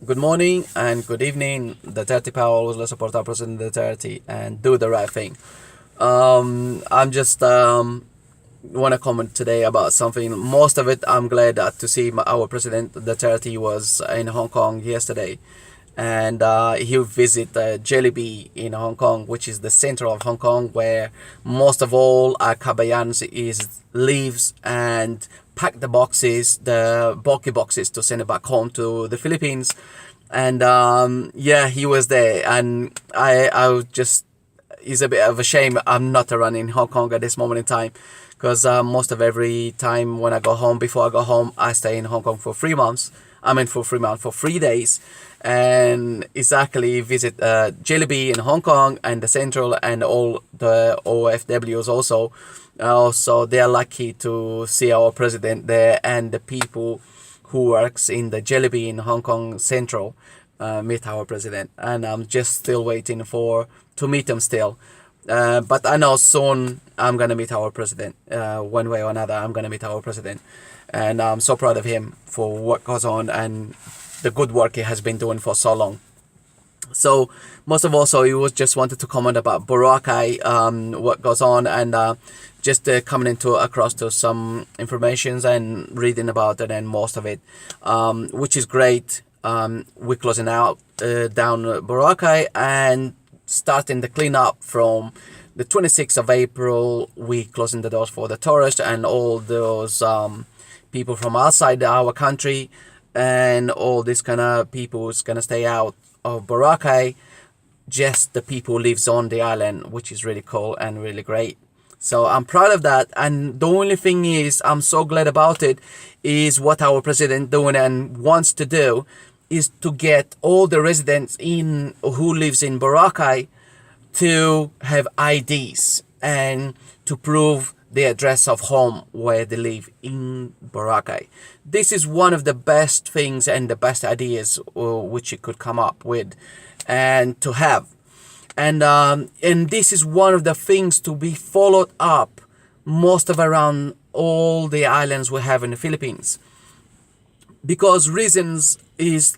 Good morning and good evening. The Duterte power always support our President Duterte and do the right thing. I'm just want to comment today about something. Most of it, I'm glad to see our President Duterte was in Hong Kong yesterday, and he visit Jollibee in Hong Kong, which is the center of Hong Kong, where most of all Kabayans is lives and pack the boxes, the bulky boxes, to send it back home to the Philippines. And yeah, he was there, and I was just, it's a bit of a shame I'm not around in Hong Kong at this moment in time, because most of every time when I go home, before I go home, I stay in Hong Kong for 3 months. I mean for 3 months, for 3 days, and exactly visit Jollibee in Hong Kong and the Central and all the OFWs also. So they are lucky to see our president there, and the people who works in the Jollibee in Hong Kong Central meet our president, and I'm just still waiting for to meet him still. But I know soon I'm gonna meet our president. One way or another, I'm gonna meet our president, and I'm so proud of him for what goes on and the good work he has been doing for so long. So most of all, so you was just wanted to comment about Boracay, what goes on, and just coming into across to some informations and reading about it, and most of it, which is great. We're closing out down Boracay and starting the cleanup from the 26th of April. We closing the doors for the tourists and all those people from outside our country, and all this kind of people is gonna stay out of Boracay. Just the people who lives on the island, which is really cool and really great. So I'm proud of that, and the only thing is I'm so glad about it is what our president doing and wants to do is to get all the residents in who lives in Boracay to have IDs and to prove the address of home where they live in Boracay. This is one of the best things and the best ideas which you could come up with and to have. And this is one of the things to be followed up most of around all the islands we have in the Philippines. Because reasons is,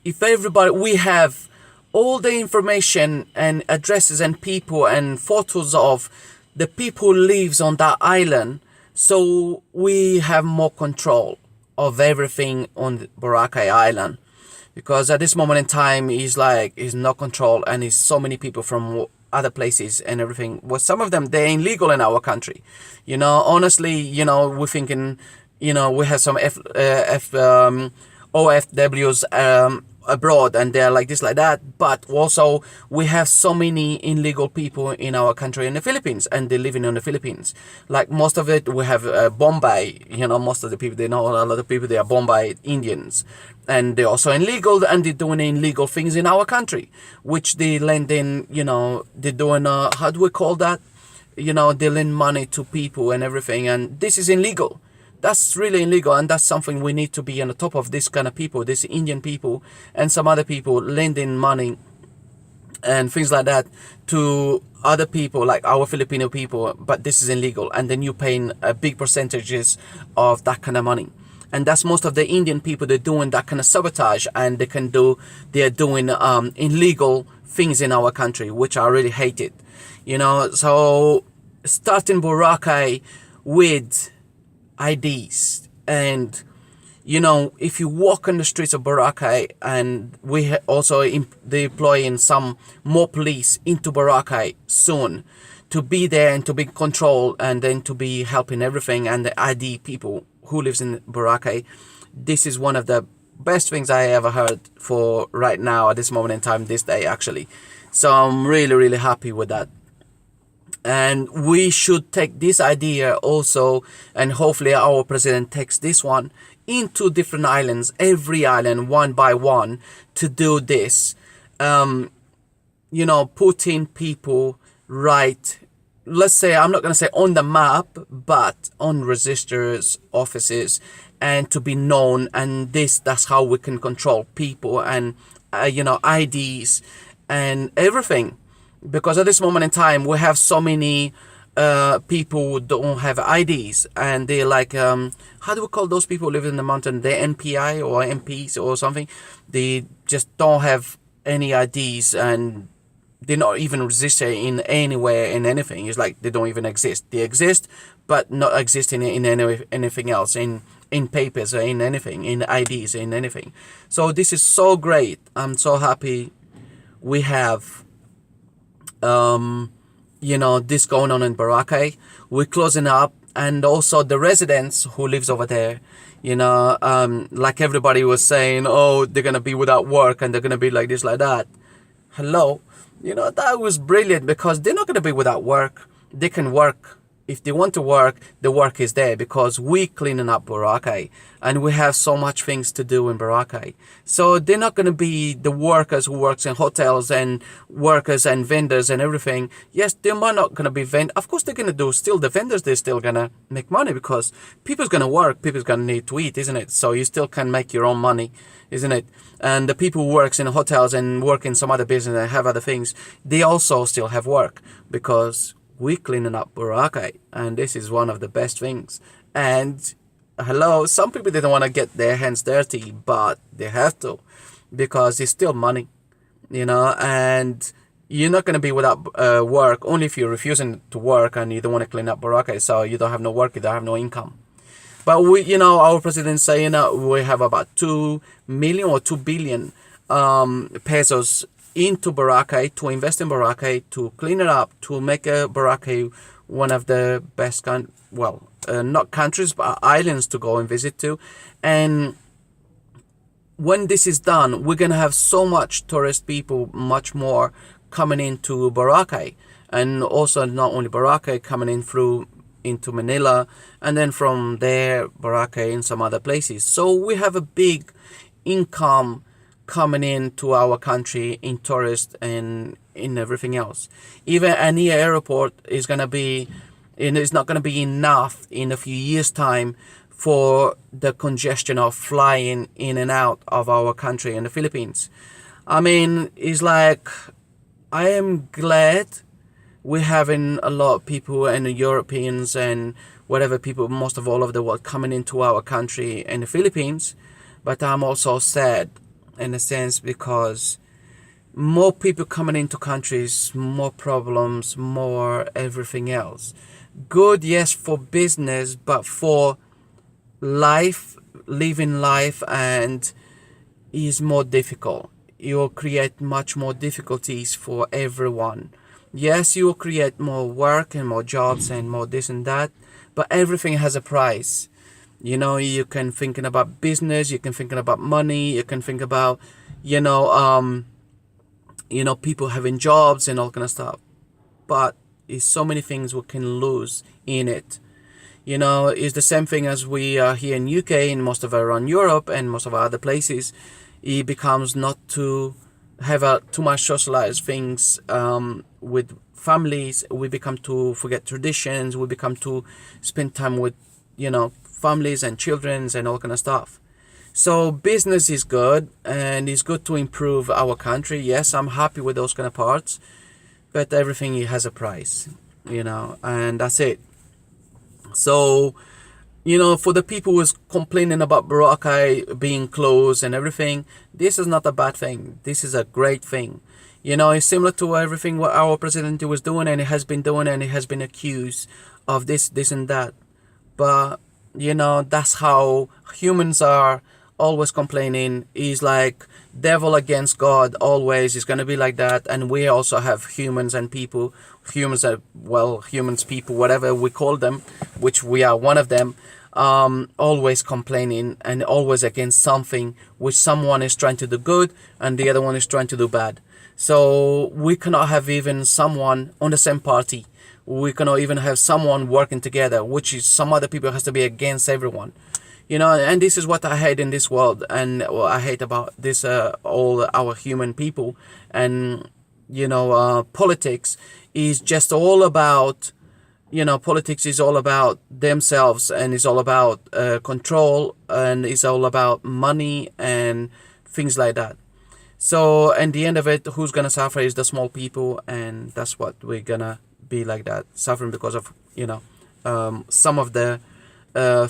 if everybody, we have all the information and addresses and people and photos of the people who lives on that island, so we have more control of everything on the Boracay Island. Because at this moment in time, is no control, and it's so many people from other places and everything. Well, some of them, they're illegal in our country. Honestly, we're thinking, we have some OFWs abroad, and they're like this, like that. But also, we have so many illegal people in our country in the Philippines, and they're living in the Philippines. Like most of it, we have Bombay. Most of the people, they know a lot of people, they are Bombay Indians. And they're also illegal, and they're doing illegal things in our country, which they lend in, they're doing, how do we call that? They lend money to people and everything, and this is illegal. That's really illegal, and that's something we need to be on the top of. This kind of people, this Indian people and some other people lending money and things like that to other people, like our Filipino people, but this is illegal, and then you're paying big percentages of that kind of money. And that's most of the Indian people, they're doing that kind of sabotage, and they're doing illegal things in our country, which I really hate it. So starting Boracay with IDs, and if you walk on the streets of Boracay, and we also deploying some more police into Boracay soon to be there and to be control, and then to be helping everything, and the ID people who lives in Boracay. This is one of the best things I ever heard for right now at this moment in time, this day actually. So I'm really, really happy with that. And we should take this idea also, and hopefully our president takes this one into different islands, every island one by one, to do this. Putting people right, let's say, I'm not going to say on the map, but on registers, offices, and to be known. And that's how we can control people and, IDs and everything. Because at this moment in time, we have so many people don't have IDs, and they're like, how do we call those people who live in the mountain? They're NPI or MPs or something. They just don't have any IDs, and they're not even registered in anywhere in anything. It's like they don't even exist. They exist, but not existing in anything else, in papers or in anything, in IDs, in anything. So this is so great. I'm so happy we have this going on in Boracay. We're closing up, and also the residents who lives over there, like everybody was saying, oh, they're gonna be without work and they're gonna be like this, like that. Hello, that was brilliant, because they're not gonna be without work. They can work. If they want to work, the work is there, because we cleaning up Boracay, and we have so much things to do in Boracay. So they're not going to be the workers who works in hotels and workers and vendors and everything. Yes, they might not going to be of course they're going to do still the vendors. They're still going to make money, because people's going to work. People's going to need to eat, isn't it? So you still can make your own money, isn't it? And the people who works in hotels and work in some other business and have other things, they also still have work, because we cleaning up Boracay, and this is one of the best things. And hello, some people didn't want to get their hands dirty, but they have to, because it's still money, and you're not going to be without work only if you're refusing to work and you don't want to clean up Boracay. So you don't have no work, you don't have no income. But our president saying we have about 2 million or 2 billion pesos into Boracay, to invest in Boracay, to clean it up, to make Boracay one of the best not countries, but islands to go and visit to. And when this is done, we're going to have so much tourist people, much more coming into Boracay. And also not only Boracay, coming in through into Manila, and then from there, Boracay and some other places. So we have a big income coming into our country in tourists and in everything else. Even any airport is going to be, and it's not going to be enough in a few years' time for the congestion of flying in and out of our country in the Philippines. I mean, it's like, I am glad we're having a lot of people and Europeans and whatever people, most of all over the world, coming into our country in the Philippines. But I'm also sad in a sense, because more people coming into countries, more problems, more everything else. Good, yes, for business, but for life, living life, and is more difficult. You will create much more difficulties for everyone. Yes, you will create more work and more jobs and more this and that, but everything has a price. You can thinking about business, you can thinking about money, you can think about, people having jobs and all kind of stuff. But it's so many things we can lose in it. It's the same thing as we are here in UK and most of around Europe and most of our other places. It becomes not to have too much socialized things with families. We become to forget traditions. We become to spend time with, families and children and all kind of stuff. So business is good, and it's good to improve our country. Yes, I'm happy with those kind of parts, but everything has a price, and that's it. So, for the people who's complaining about Boracay being closed and everything, this is not a bad thing. This is a great thing. It's similar to everything what our president was doing, and he has been doing, and he has been accused of this and that. But that's how humans are, always complaining. Is like devil against God, always is going to be like that. And we also have humans and people, humans, people, whatever we call them, which we are one of them, always complaining and always against something, which someone is trying to do good and the other one is trying to do bad. So we cannot have even someone on the same party. We cannot even have someone working together, which is some other people has to be against everyone. And this is what I hate in this world, and what I hate about this, all our human people. And, politics is just all about, politics is all about themselves, and it's all about control, and it's all about money and things like that. So, in the end of it, who's going to suffer is the small people, and that's what we're going to be like that, suffering because of some of the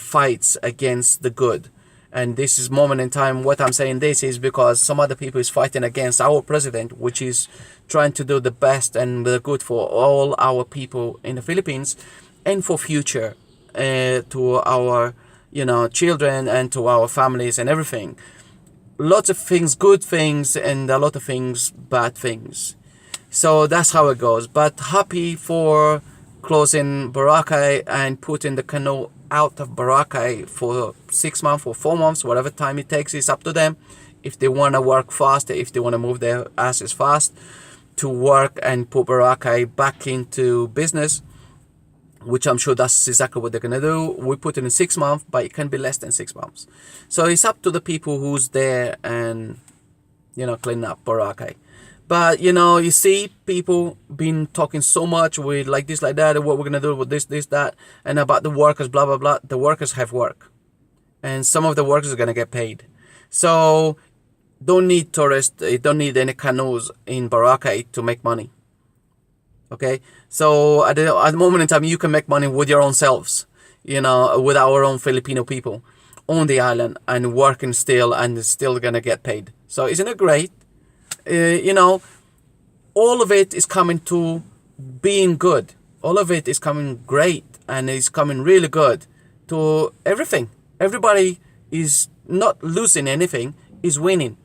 fights against the good. And this is moment in time. What I'm saying this is because some other people is fighting against our president, which is trying to do the best and the good for all our people in the Philippines and for future to our children and to our families and everything. Lots of things, good things, and a lot of things, bad things. So that's how it goes. But happy for closing Boracay and putting the canoe out of Boracay for 6 months or 4 months, whatever time it takes. Is up to them. If they want to work fast, if they want to move their asses fast to work and put Boracay back into business, which I'm sure that's exactly what they're going to do. We put it in 6 months, but it can be less than 6 months. So it's up to the people who's there and, clean up Boracay. But, you see people been talking so much with like this, like that, what we're going to do with this, that, and about the workers, blah, blah, blah. The workers have work. And some of the workers are going to get paid. So don't need tourists, don't need any canoes in Boracay to make money. Okay? So at the moment in time, you can make money with your own selves, with our own Filipino people on the island and working still and still going to get paid. So isn't it great? All of it is coming to being good. All of it is coming great and is coming really good to everything. Everybody is not losing anything, is winning.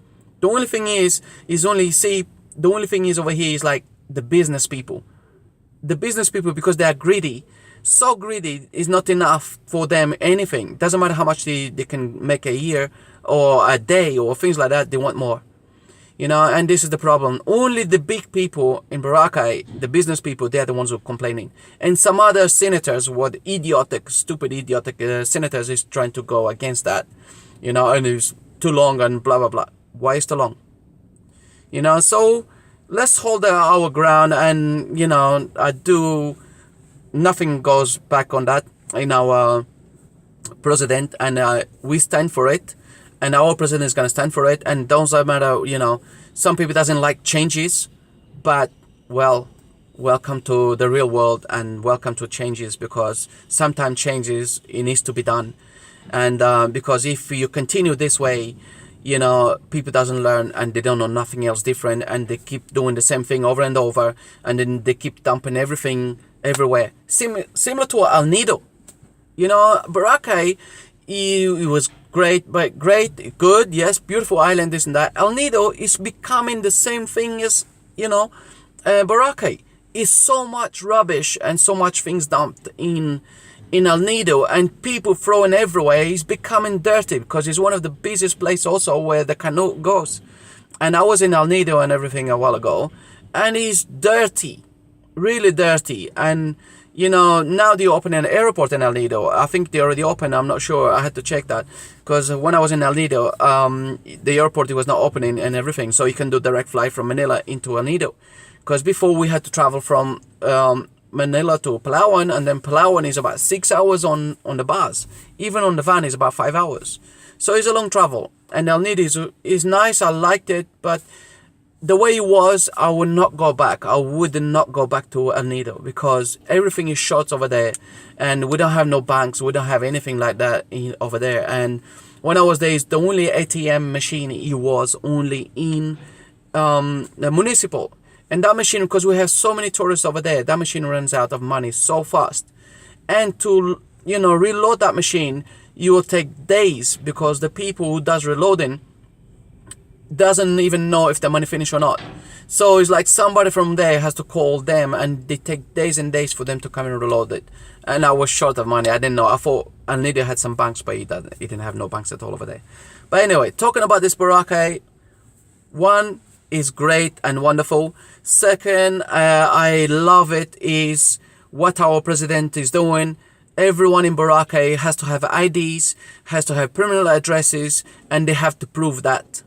The only thing is over here is like the business people. The business people, because they are greedy, so greedy is not enough for them anything. Doesn't matter how much they can make a year or a day or things like that, they want more. And this is the problem. Only the big people in Boracay, the business people, they're the ones who are complaining. And some other senators, stupid idiotic senators is trying to go against that. And it's too long and blah, blah, blah. Why is too long? So let's hold our ground and, nothing goes back on that in our president. And we stand for it. And our president is going to stand for it. And doesn't matter, some people doesn't like changes. But, welcome to the real world and welcome to changes, because sometimes changes, it needs to be done. And because if you continue this way, people doesn't learn and they don't know nothing else different. And they keep doing the same thing over and over. And then they keep dumping everything everywhere. Similar to El Nido. Boracay, it was great, good, yes, beautiful island, this and that. El Nido is becoming the same thing as, Boracay. Is so much rubbish and so much things dumped in El Nido and people throwing everywhere. It's becoming dirty because it's one of the busiest places also where the canoe goes. And I was in El Nido and everything a while ago, and it's dirty, really dirty. And now they open an airport in El Nido. I think they already opened. I'm not sure. I had to check that because when I was in El Nido, the airport was not opening and everything. So you can do direct flight from Manila into El Nido. Because before we had to travel from Manila to Palawan, and then Palawan is about 6 hours on the bus. Even on the van is about 5 hours. So it's a long travel. And El Nido is nice. I liked it, but the way it was, I would not go back. I would not go back to El Nido because everything is short over there. And we don't have no banks. We don't have anything like that over there. And when I was there, the only ATM machine it was only in the municipal. And that machine, because we have so many tourists over there, that machine runs out of money so fast. And to, reload that machine, you will take days because the people who does reloading doesn't even know if the money finished or not. So it's like somebody from there has to call them, and they take days and days for them to come and reload it. And I was short of money. I didn't know. I thought El Nido had some banks, but it didn't have no banks at all over there. But anyway, talking about this Boracay, one is great and wonderful. Second, I love it is what our president is doing. Everyone in Boracay has to have IDs, has to have permanent addresses, and they have to prove that,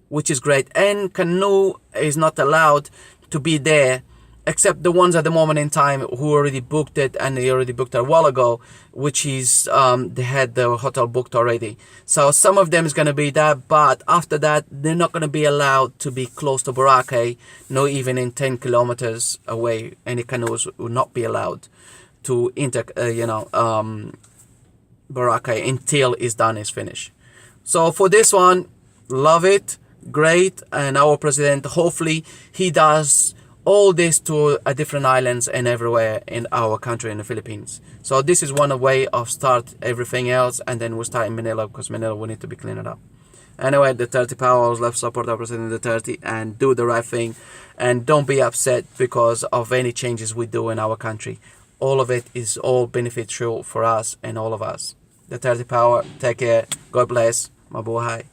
which is great. And canoe is not allowed to be there except the ones at the moment in time who already booked it, and they already booked it a while ago, which is they had the hotel booked already. So some of them is going to be that, but after that they're not going to be allowed to be close to Boracay, no, even in 10 kilometers away. Any canoes will not be allowed to enter Boracay until it's done, is finished. So for this one, love it, great. And our president, hopefully he does all this to a different islands and everywhere in our country, in the Philippines. So this is one way of start everything else, and then we'll start in Manila, because Manila will need to be cleaned up. Anyway, the Duterte power, let's support our president Duterte and do the right thing, and don't be upset because of any changes we do in our country. All of it is all beneficial for us and all of us. The Duterte power, take care, God bless, mabuhay.